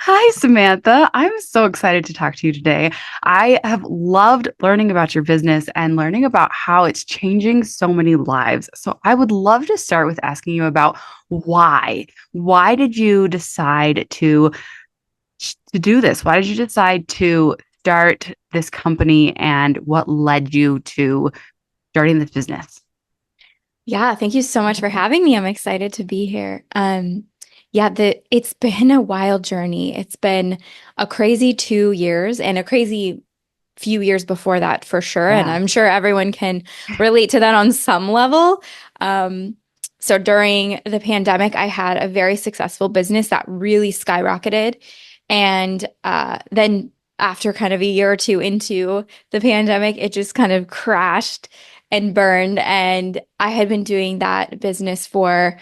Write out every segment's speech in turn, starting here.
Hi, Samantha. I'm so excited to talk to you today. I have loved learning about your business and learning about how it's changing so many lives. So, I would love to start with asking you about why. Why did you decide to do this? Why did you decide to start this company and what led you to starting this business? Yeah, thank you so much for having me. I'm excited to be here. Yeah, it's been a wild journey. It's been a crazy 2 years and a crazy few years before that for sure. And Yeah. I'm sure everyone can relate to that on some level. Um, so during the pandemic, I had a very successful business that really skyrocketed. And then after kind of a year or two into the pandemic, it just kind of crashed and burned. And I had been doing that business for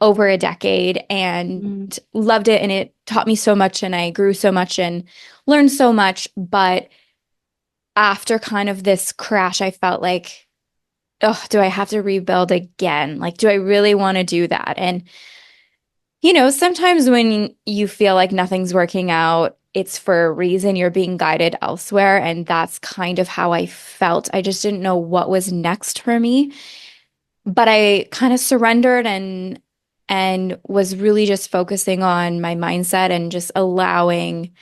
over a decade and Mm. loved it. And it taught me so much, and I grew so much and learned so much. But after kind of this crash, I felt like, oh, do I have to rebuild again? Like, do I really want to do that? And, sometimes when you feel like nothing's working out, it's for a reason. You're being guided elsewhere. And that's kind of how I felt. I just didn't know what was next for me. But I kind of surrendered and was really just focusing on my mindset and just allowing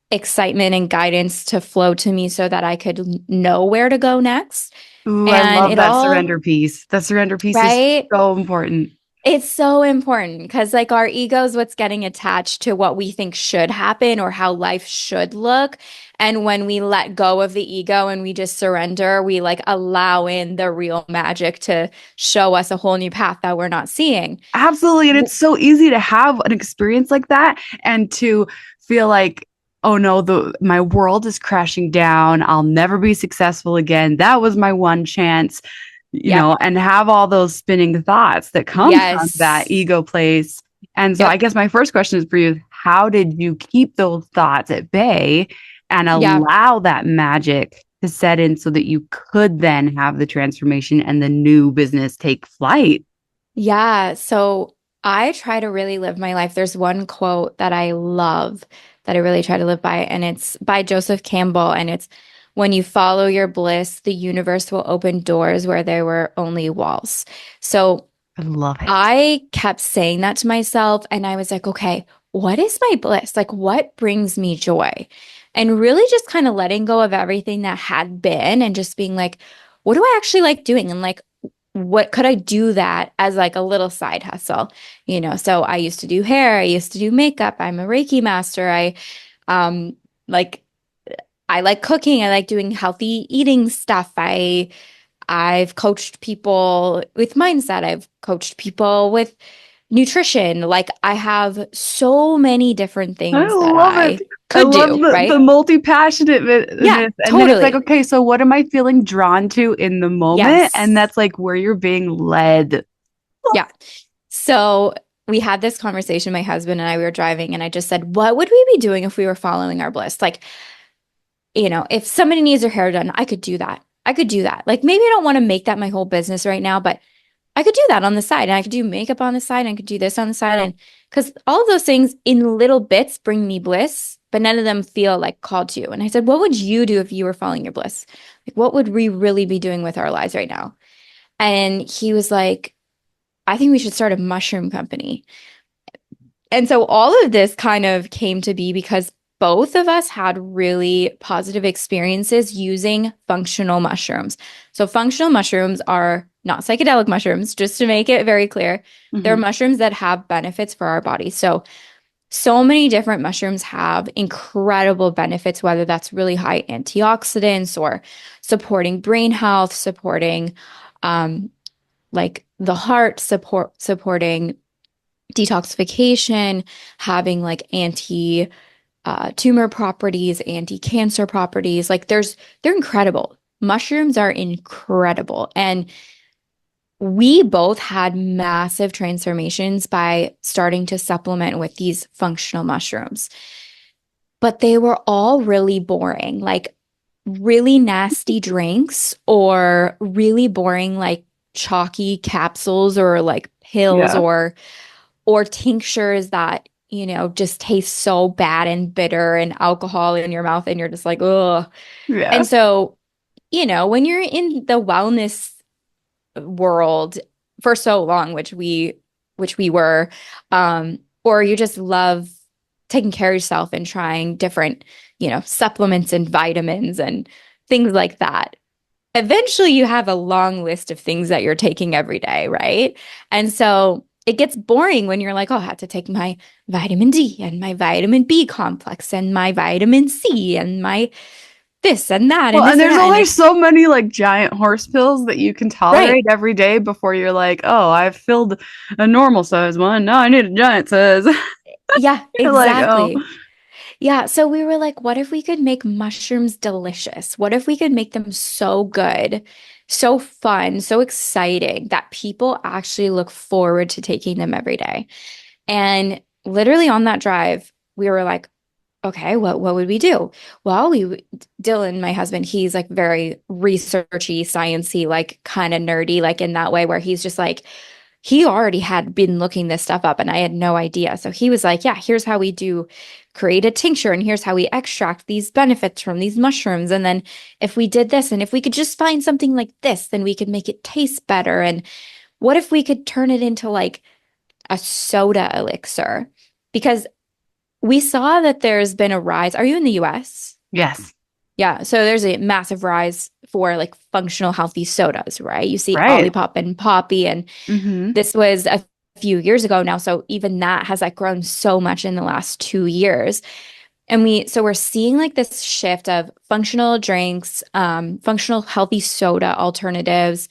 excitement and guidance to flow to me so that I could know where to go next. Ooh, I And love it that all, surrender piece. That surrender piece is right? so important. It's so important because, like, our ego is what's getting attached to what we think should happen or how life should look. And when we let go of the ego and we just surrender, we like allow in the real magic to show us a whole new path that we're not seeing. Absolutely. And it's so easy to have an experience like that and to feel like, oh no, the my world is crashing down. I'll never be successful again. That was my one chance, Yep. and have all those spinning thoughts that come from that Yes. ego place. And so I Yep. guess my first question is for you, how did you keep those thoughts at bay and Yeah. allow that magic to set in so that you could then have the transformation and the new business take flight? Yeah. So I try to really live my life. There's one quote that I love that I really try to live by, and it's by Joseph Campbell. And it's when you follow your bliss, the universe will open doors where there were only walls. So I love it. I kept saying that to myself, and I was like, okay, what is my bliss? Like, what brings me joy? And really just kind of letting go of everything that had been and just being like, what do I actually like doing? And like, what could I do that as like a little side hustle? So I used to do hair, I used to do makeup, I'm a Reiki master. Um like I like cooking, I like doing healthy eating stuff. I've coached people with mindset, I've coached people with nutrition. Like I have so many different I things that love it. I I could love do, the right? Yeah, multi-passionateness. And then it's like, totally. okay, so what am I feeling drawn to in the moment? And Yes. that's like where you're being led. Yeah. So we had this conversation, my husband and I, we were driving, and I just said, what would we be doing if we were following our bliss? Like, if somebody needs their hair done, I could do that. I could do that. Like, maybe I don't want to make that my whole business right now, but I could do that on the side. And I could do makeup on the side. And I could do this on the side. And because all of those things in little bits bring me bliss, but none of them feel like called to you. And I said, what would you do if you were following your bliss? Like, what would we really be doing with our lives right now? And he was like, I think we should start a mushroom company. And so all of this kind of came to be because both of us had really positive experiences using functional mushrooms. So functional mushrooms are not psychedelic mushrooms, just to make it very clear. They're Mhm. mushrooms that have benefits for our body. So many different mushrooms have incredible benefits, whether that's really high antioxidants or supporting brain health, supporting um, like the heart, supporting detoxification, having like anti tumor properties, anti-cancer properties. Like they're incredible. Mushrooms are incredible. And we both had massive transformations by starting to supplement with these functional mushrooms. But they were all really boring, like really nasty drinks or really boring, like chalky capsules or like pills Yeah. or tinctures that just tastes so bad and bitter and alcohol in your mouth and you're just like, ugh. Yeah. And so, when you're in the wellness world for so long, which we were, or you just love taking care of yourself and trying different, supplements and vitamins and things like that. Eventually you have a long list of things that you're taking every day, right? And so it gets boring when you're like, oh, I have to take my vitamin D and my vitamin B complex and my vitamin C and my this and that Well, and and this and there's that. And only it, so many like giant horse pills that you can right. tolerate every day before you're like, oh, I've filled a normal size one. Now I need a giant size. Yeah, You're like, oh, exactly. Yeah, so we were like, what if we could make mushrooms delicious? What if we could make them so good, so fun, so exciting that people actually look forward to taking them every day? And literally on that drive, we were like, okay, what would we do? Well, Dylan, my husband, he's like very researchy, sciencey, like kind of nerdy, like in that way where he's just like, he already had been looking this stuff up and I had no idea. So he was like, yeah, here's how we do create a tincture and here's how we extract these benefits from these mushrooms. And then if we did this and if we could just find something like this, then we could make it taste better. And what if we could turn it into like a soda elixir? Because we saw that there's been a rise. Are you in the US? yes, Yeah, so there's a massive rise for like functional healthy sodas, right? You see right. Olipop and Poppy, and Mm-hmm. this was a few years ago now. So even that has like grown so much in the last 2 years. And we're seeing like this shift of functional drinks, functional healthy soda alternatives.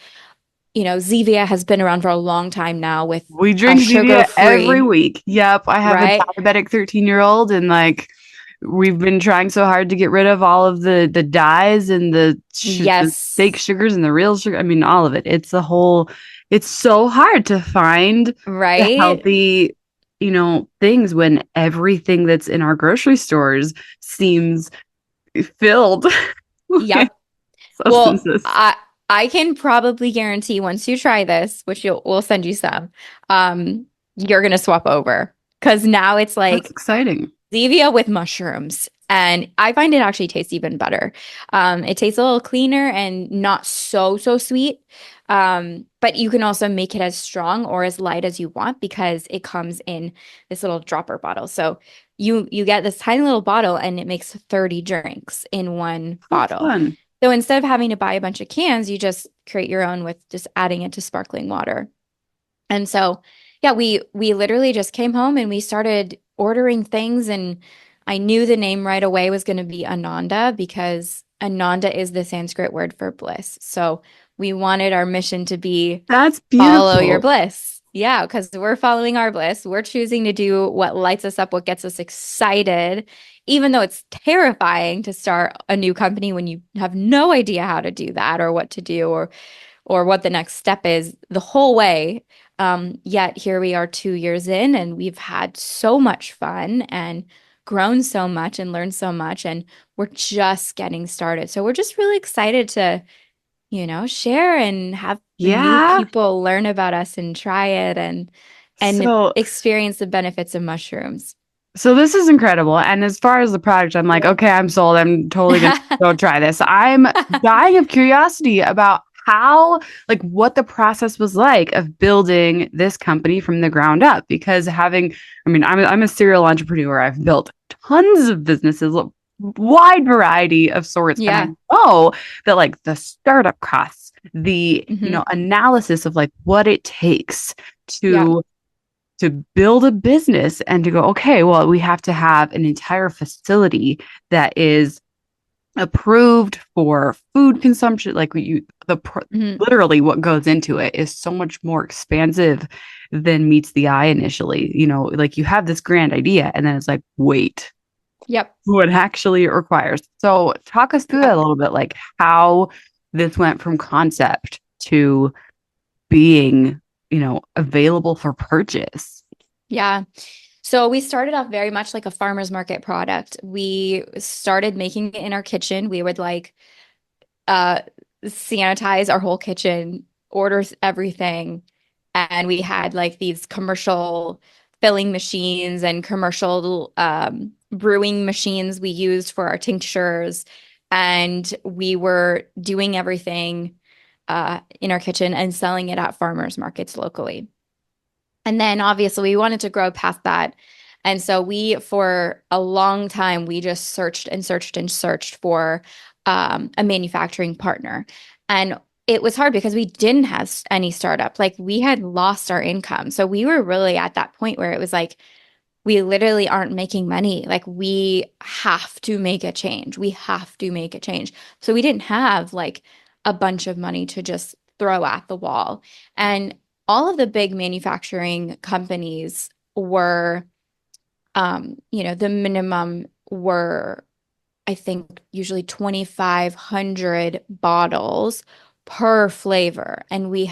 Zevia has been around for a long time now with We a drink Zevia every sugar-free, week. Yep, I have a right? diabetic 13-year-old, and like we've been trying so hard to get rid of all of the dyes and the fake Yes, sugars and the real sugar. I mean, all of it. It's so hard to find the right? healthy, things when everything that's in our grocery stores seems filled with Yep. Well, substances. I can probably guarantee once you try this, which we'll send you some, um, you're gonna swap over because now it's That's like exciting. Zevia with mushrooms. And I find it actually tastes even better. It tastes a little cleaner and not so sweet. But you can also make it as strong or as light as you want because it comes in this little dropper bottle. So you get this tiny little bottle and it makes 30 drinks in one Oh, bottle. fun. So instead of having to buy a bunch of cans, you just create your own with just adding it to sparkling water. And so, yeah, we literally just came home and we started ordering things and I knew the name right away was going to be Ananda because Ananda is the Sanskrit word for bliss. So we wanted our mission to be That's follow your beautiful. bliss. Yeah, because we're following our bliss. We're choosing to do what lights us up, what gets us excited, even though it's terrifying to start a new company when you have no idea how to do that or what to do or what the next step is the whole way. Yet here we are 2 years in, and we've had so much fun and grown so much and learned so much, and we're just getting started. So we're just really excited to, share and have new Yeah. people learn about us and try it and So experience the benefits of mushrooms. So this is incredible. And as far as the product, I'm like, okay, I'm sold. I'm totally gonna go try this. I'm dying of curiosity about like what the process was like of building this company from the ground up. Because I mean, I'm a serial entrepreneur. I've built tons of businesses, a wide variety of sorts, and I Yeah. know that like the startup costs, the Hmm. analysis of like what it takes Yeah. to build a business and to go, okay, well, we have to have an entire facility that is approved for food consumption. Like Hmm. literally what goes into it is so much more expansive than meets the eye initially. Like you have this grand idea and then it's like, wait, Yep. what actually it requires. So talk us through that a Yep. little bit, like how this went from concept to being, available for purchase. Yeah. So we started off very much like a farmer's market product. We started making it in our kitchen. We would like uh sanitize our whole kitchen, order everything, and we had like these commercial filling machines and commercial brewing machines we used for our tinctures. And we were doing everything in our kitchen and selling it at farmers markets locally. And then obviously we wanted to grow past that. And so for a long time, we just searched and searched and searched for a manufacturing partner. And it was hard because we didn't have any startup. Like we had lost our income. So we were really at that point where it was like, we literally aren't making money. Like we have to make a change. We have to make a change. So we didn't have like a bunch of money to just throw at the wall. And all of the big manufacturing companies were, the minimum were, I think, usually 2,500 bottles per flavor. And we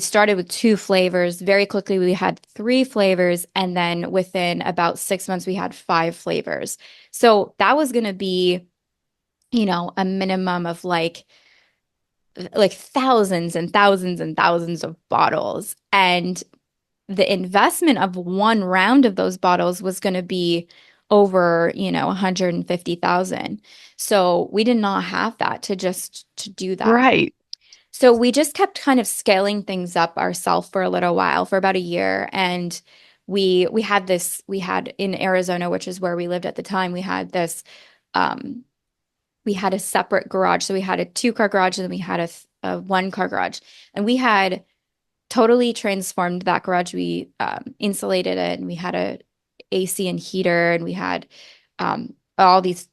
started with two flavors. Very quickly, we had three flavors. And then within about 6 months, we had five flavors. So that was going to be, a minimum of like thousands and thousands and thousands of bottles. And the investment of one round of those bottles was going to be over, 150,000. So we did not have that to do that. Right. So we just kept kind of scaling things up ourselves for a little while, for about a year. And we had in Arizona, which is where we lived at the time, um, we had a separate garage. So we had a 2-car garage and then we had a 1-car garage. And we had totally transformed that garage. We insulated it and we had a AC and heater and we had all this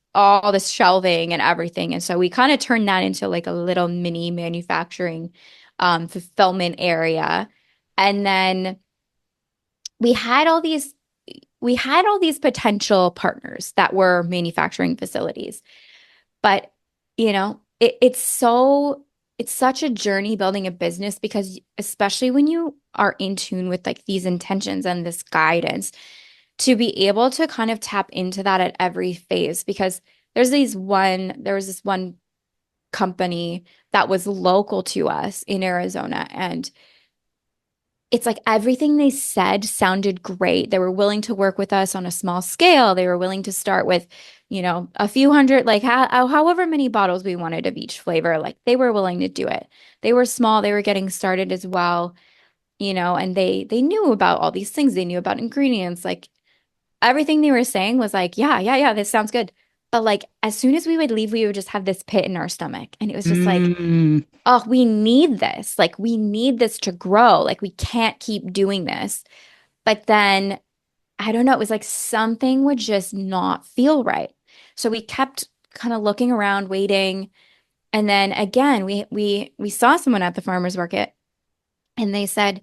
shelving and everything. And so we kind of turned that into like a little mini manufacturing fulfillment area. And then we had all these potential partners that were manufacturing facilities. But, it's such a journey building a business because especially when you are in tune with like these intentions and this guidance, to be able to kind of tap into that at every phase, because there was this one company that was local to us in Arizona, and it's like everything they said sounded great. They were willing to work with us on a small scale. They were willing to start with, a few hundred, like however many bottles we wanted of each flavor. Like they were willing to do it. They were small. They were getting started as well, and they knew about all these things. They knew about ingredients. Like everything they were saying was like, yeah, yeah, yeah, this sounds good. But like as soon as we would leave, we would just have this pit in our stomach. And it was just like, Mm, oh, we need this. Like, we need this to grow. Like, we can't keep doing this. But then, I don't know, it was like something would just not feel right. So we kept kind of looking around, waiting. And then again, we saw someone at the farmer's market and they said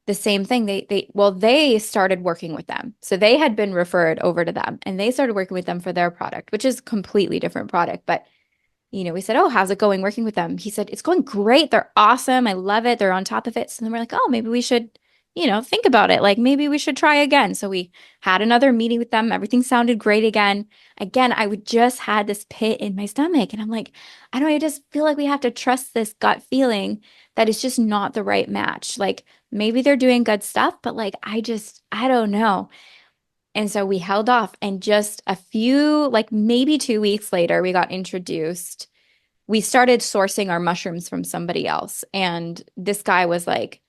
the same thing. They started working with them. So they had been referred over to them and they started working with them for their product, which is a completely different product. But we said, oh, how's it going working with them? He said, it's going great. They're awesome. I love it. They're on top of it. So then we're like, oh, maybe we should, think about it. Like maybe we should try again. So we had another meeting with them. Everything sounded great again. Again, I would just had this pit in my stomach. And I'm like, I don't know, I just feel like we have to trust this gut feeling that it's just not the right match. Like maybe they're doing good stuff, but like I don't know. And so we held off, and just a few, like maybe 2 weeks later, we got introduced. We started sourcing our mushrooms from somebody else. And this guy was like,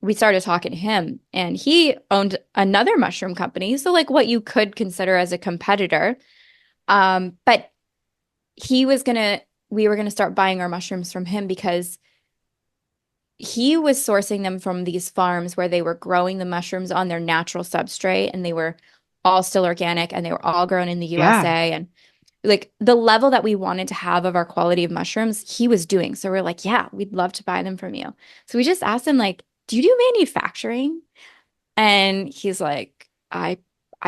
we started talking to him, and he owned another mushroom company. So, like, what you could consider as a competitor. But we were gonna start buying our mushrooms from him because he was sourcing them from these farms where they were growing the mushrooms on their natural substrate, and they were all still organic and they were all grown in the yeah. USA. And like the level that we wanted to have of our quality of mushrooms, he was doing. So we're like, yeah, we'd love to buy them from you. So we just asked him, like, do you do manufacturing? And he's like, I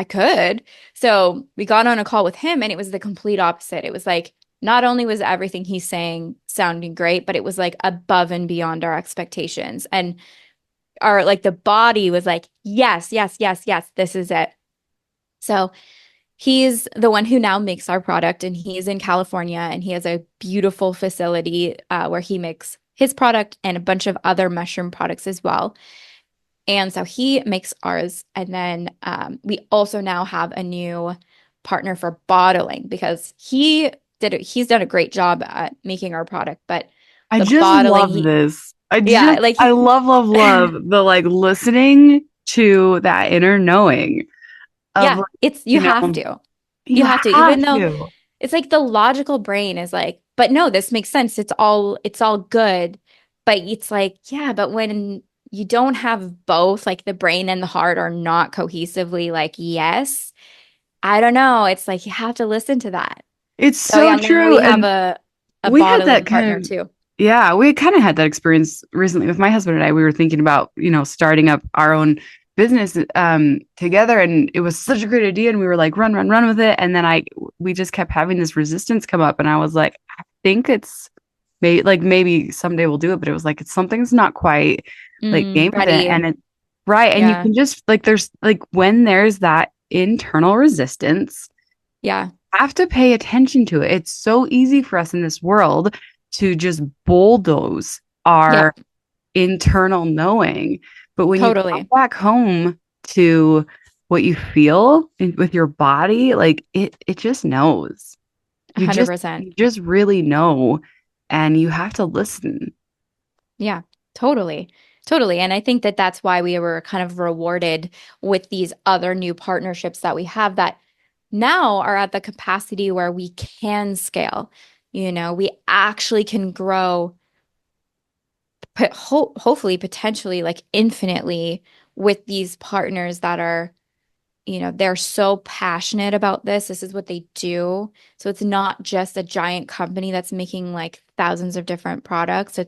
could. So we got on a call with him and it was the complete opposite. It was like, not only was everything he's saying sounding great, but it was like above and beyond our expectations. And our like the body was like, yes, yes, yes, yes, this is it. So he's the one who now makes our product, and he's in California, and he has a beautiful facility where he makes his product and a bunch of other mushroom products as well. And so he makes ours. And then we also now have a new partner for bottling because he's done a great job at making our product, but I the just bottling, love this. yeah, like I love, love, love the like listening to that inner knowing of, yeah, like, it's you you have know, to. You you have to, even have though to. it's like the logical brain is like, but no, this makes sense. It's all good. But it's like, yeah, but when you don't have both, like the brain and the heart are not cohesively like, yes, I don't know. It's like you have to listen to that. It's So so yeah, now true. we have And a we had that bottling kind partner of, too. yeah, we kind of had that experience recently with my husband and I. We were thinking about, starting up our own business together, and it was such a great idea. And we were like, run, run, run with it. And then we just kept having this resistance come up. And I was like, I think it's maybe someday we'll do it. But it was like, it's something's not quite like game with it. Ready. And it's right. And you Yeah. can just like, there's like when there's that internal resistance, Yeah. have to pay attention to it. It's so easy for us in this world to just bulldoze our Yep. internal knowing. But when you come Totally. back home to what you feel with your body, like it just knows. You 100%. just really know, and you have to listen. Yeah, totally. Totally. And I think that that's why we were kind of rewarded with these other new partnerships that we have that now are at the capacity where we can scale. We actually can grow, hopefully, potentially, like infinitely with these partners that are, they're so passionate about this. This is what they do. So it's not just a giant company that's making like thousands of different products.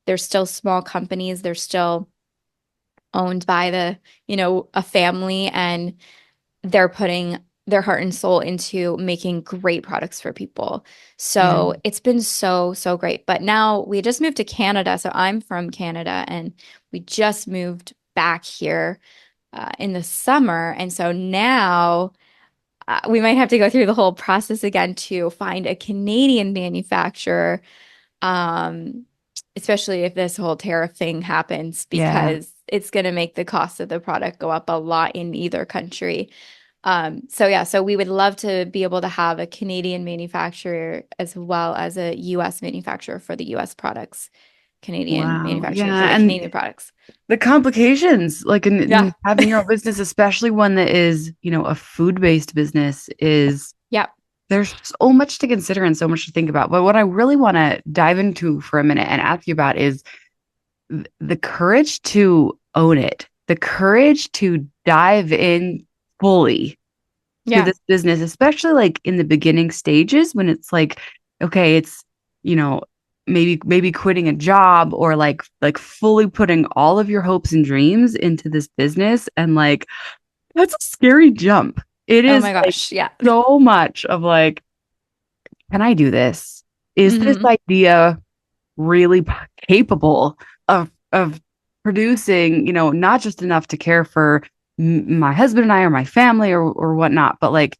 They're still small companies. They're still owned by a family, and they're putting their heart and soul into making great products for people. Yeah. So it's been so, so great. But now we just moved to Canada. So I'm from Canada and we just moved back here in the summer. And so now we might have to go through the whole process again to find a Canadian manufacturer, um, especially if this whole tariff thing happens, Yeah. because it's going to make the cost of the product go up a lot in either country. So yeah, so we would love to be able to have a Canadian manufacturer as well as a US manufacturer for the US products, Canadian Wow. manufacturer for Yeah. the And Canadian products. the complications, like in Yeah. having your own business, especially one that is, a food-based business, is Yeah. there's so much to consider and so much to think about. But what I really want to dive into for a minute and ask you about is the courage to own it, the courage to dive in fully to Yeah. this business, especially like in the beginning stages when it's like, okay, it's, you know, maybe quitting a job or like fully putting all of your hopes and dreams into this business. And like, that's a scary jump. It Oh is my like gosh. Yeah. so much of like, can I do this? Is this Hmm. idea really capable of producing, not just enough to care for my husband and I or my family or whatnot, but like,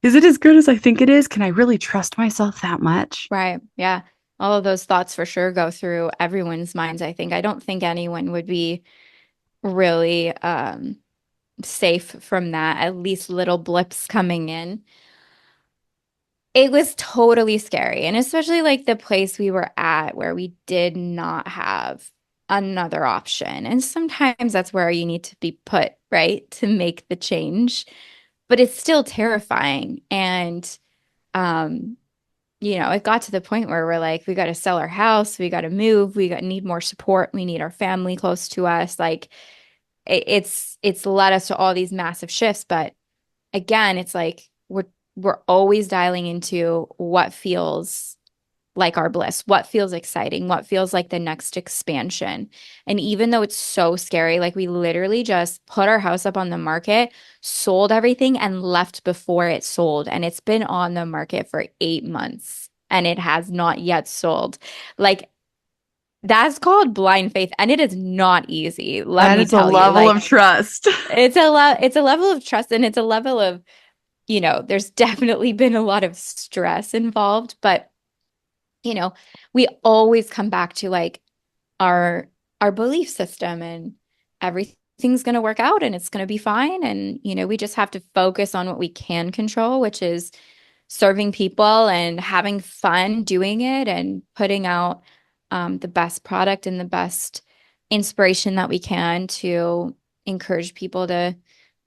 is it as good as I think it is? Can I really trust myself that much? Right. Yeah. All of those thoughts for sure go through everyone's minds, I think. I don't think anyone would be really safe from that, at least little blips coming in. It was totally scary. And especially like the place we were at where we did not have another option. And sometimes that's where you need to be put, right? To make the change. But it's still terrifying. And um, it got to the point where we're like, we got to sell our house, we got to move, need more support, we need our family close to us. Like it's led us to all these massive shifts, but again, it's like we're always dialing into what feels like our bliss, what feels exciting, what feels like the next expansion. And even though it's so scary, like we literally just put our house up on the market, sold everything, and left before it sold. And it's been on the market for 8 months and it has not yet sold. Like that's called blind faith, and it is not easy, let That me is a tell you. level Like of trust. it's a level of trust, and it's a level of, there's definitely been a lot of stress involved, but you know, we always come back to like our our belief system, and everything's going to work out and it's going to be fine. And, we just have to focus on what we can control, which is serving people and having fun doing it and putting out the best product and the best inspiration that we can to encourage people to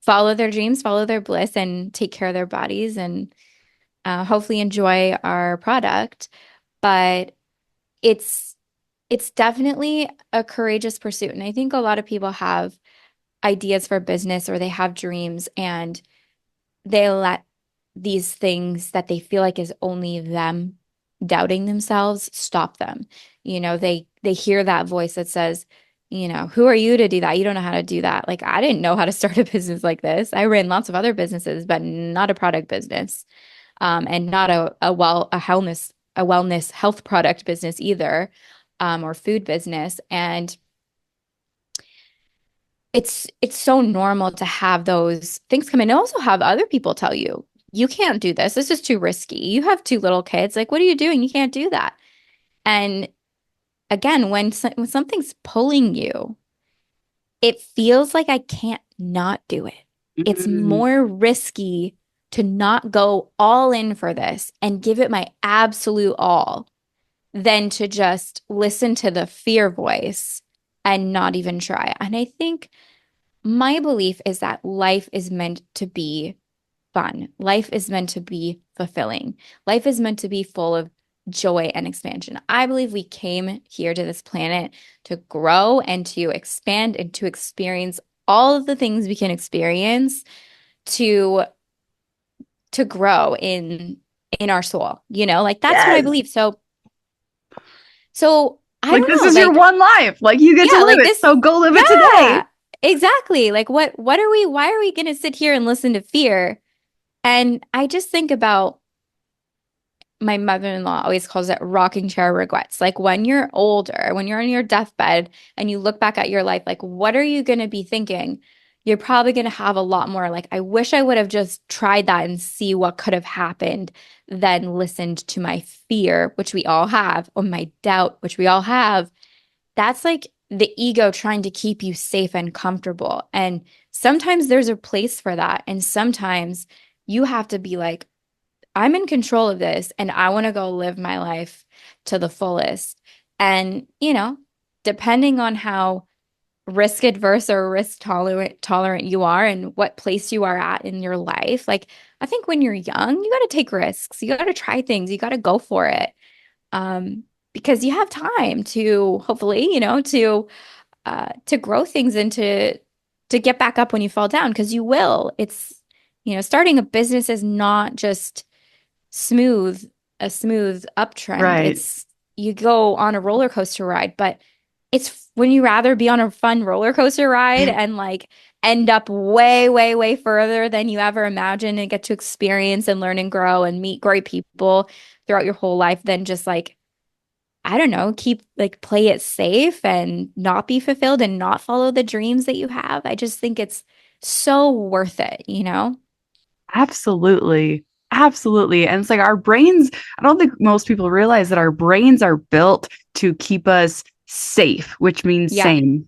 follow their dreams, follow their bliss, and take care of their bodies and hopefully enjoy our product. But it's it's definitely a courageous pursuit. And I think a lot of people have ideas for business or they have dreams and they let these things that they feel like is only them doubting themselves stop them. They hear that voice that says, who are you to do that? You don't know how to do that. Like I didn't know how to start a business like this. I ran lots of other businesses, but not a product business. And not a wellness health product business either, or food business. And it's so normal to have those things come in and also have other people tell you, you can't do this. This is too risky. You have two little kids. Like, what are you doing? You can't do that. And again, when something's pulling you, it feels like I can't not do it. It's Mm, more risky to not go all in for this and give it my absolute all than to just listen to the fear voice and not even try. And I think my belief is that life is meant to be fun. Life is meant to be fulfilling. Life is meant to be full of joy and expansion. I believe we came here to this planet to grow and to expand and to experience all of the things we can experience to grow in our soul. Like that's what I yes. believe. So I Like don't this know, is your like one life. Like you get to yeah, live like it. this, So go live it today. yeah, exactly. Like why are we going to sit here and listen to fear? And I just think about my mother-in-law always calls it rocking chair regrets. Like when you're older, when you're on your deathbed and you look back at your life, like what are you going to be thinking? You're probably going to have a lot more like, I wish I would have just tried that and see what could have happened than listened to my fear, which we all have, or my doubt, which we all have. That's like the ego trying to keep you safe and comfortable. And sometimes there's a place for that. And sometimes you have to be like, I'm in control of this and I want to go live my life to the fullest. And, depending on how risk adverse or risk tolerant you are and what place you are at in your life, like I think when you're young, you got to take risks. You got to try things. You got to go for it. Because you have time to hopefully, to grow things and to get back up when you fall down because you will. It's, starting a business is not just smooth, a smooth uptrend. Right. It's you go on a roller coaster ride, but it's when you rather be on a fun roller coaster ride and like end up way, way, way further than you ever imagined and get to experience and learn and grow and meet great people throughout your whole life than just like, I don't know, keep like play it safe and not be fulfilled and not follow the dreams that you have. I just think it's so worth it? Absolutely. Absolutely. And it's like our brains, I don't think most people realize that our brains are built to keep us safe, which means Yeah. same.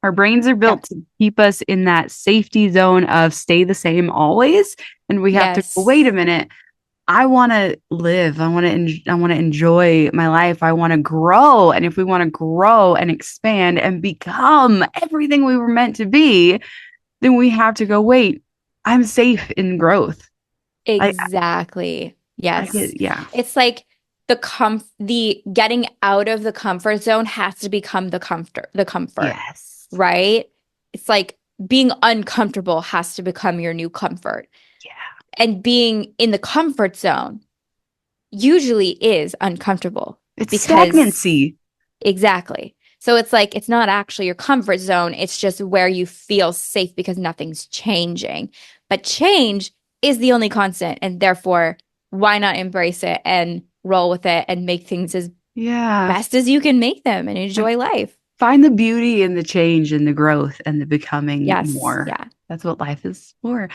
Our brains are Yeah. built to keep us in that safety zone of stay the same always. And we have to go, wait a Yes. minute. I want to live. I want to enjoy my life. I want to grow. And if we want to grow and expand and become everything we were meant to be, then we have to go, wait, I'm safe in growth. I Exactly. I Yes. get yeah. It's like the getting out of the comfort zone has to become the comfort, Yes. right? It's like being uncomfortable has to become your new comfort. Yeah. And being in the comfort zone usually is uncomfortable It's because stagnancy. exactly. So it's like it's not actually your comfort zone, it's just where you feel safe because nothing's changing. But change is the only constant, and therefore, why not embrace it and roll with it and make things as Yeah. best as you can make them and And enjoy life? find the beauty in the change and the growth and the becoming Yes. more. Yeah. That's what life is for.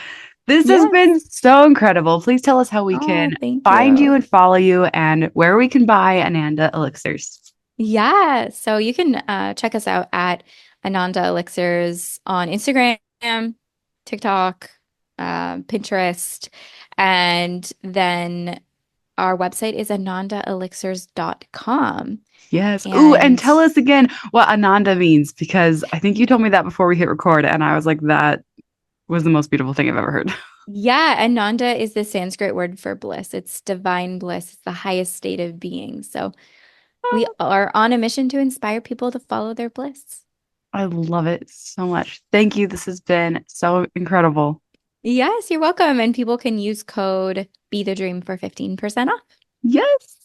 This has Yes. been so incredible. Please tell us how we can Oh, thank find you you. and follow you and where we can buy Ananda Elixirs. Yeah. So you can check us out at Ananda Elixirs on Instagram, TikTok, Pinterest. And then our website is anandaelixirs.com. Yes. Ooh, and And tell us again what Ananda means because I think you told me that before we hit record, and I was like, that was the most beautiful thing I've ever heard. yeah, Ananda is the Sanskrit word for bliss. It's divine bliss. It's the highest state of being. So we are on a mission to inspire people to follow their bliss. I love it so much. Thank you. This has been so incredible. Yes, you're welcome. And people can use code Be the Dream for 15% off. Yes.